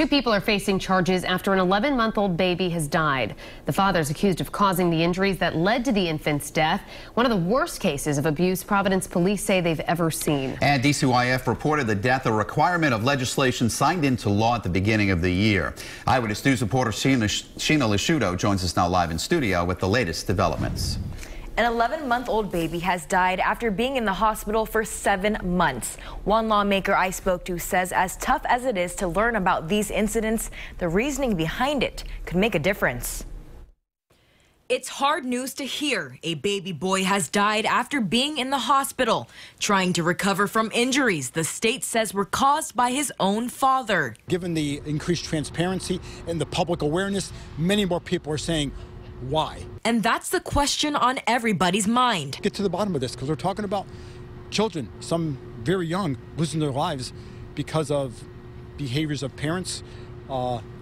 Two people are facing charges after an 11-month-old baby has died. The father is accused of causing the injuries that led to the infant's death, one of the worst cases of abuse Providence police say they've ever seen. And DCYF reported the death, a requirement of legislation signed into law at the beginning of the year. Eyewitness News reporter Sheena Lisciuto joins us now live in studio with the latest developments. An 11-month-old baby has died after being in the hospital for 7 months. One lawmaker I spoke to says as tough as it is to learn about these incidents, the reasoning behind it could make a difference. It's hard news to hear. A baby boy has died after being in the hospital, trying to recover from injuries the state says were caused by his own father. Given the increased transparency and the public awareness, many more people are saying, why? And that's the question on everybody's mind. Get to the bottom of this, because we're talking about children, some very young, losing their lives because of behaviors of parents,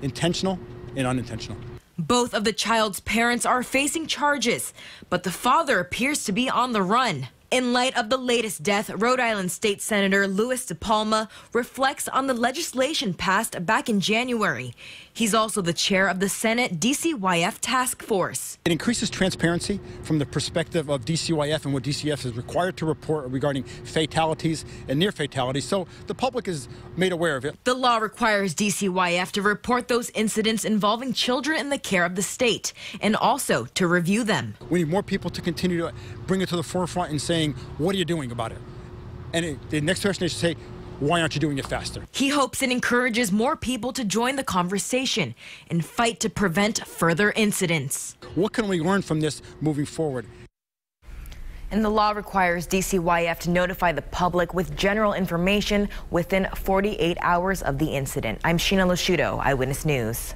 intentional and unintentional. Both of the child's parents are facing charges, but the father appears to be on the run. In light of the latest death, Rhode Island State Senator Louis DePalma reflects on the legislation passed back in January. He's also the chair of the Senate DCYF task force. It increases transparency from the perspective of DCYF and what DCYF is required to report regarding fatalities and near fatalities, so the public is made aware of it. The law requires DCYF to report those incidents involving children in the care of the state and also to review them. We need more people to continue to bring it to the forefront and saying, what are you doing about it? And the next person should say, why aren't you doing it faster? He hopes it encourages more people to join the conversation and fight to prevent further incidents. What can we learn from this moving forward? And the law requires DCYF to notify the public with general information within 48 hours of the incident. I'm Sheena Lisciuto, Eyewitness News.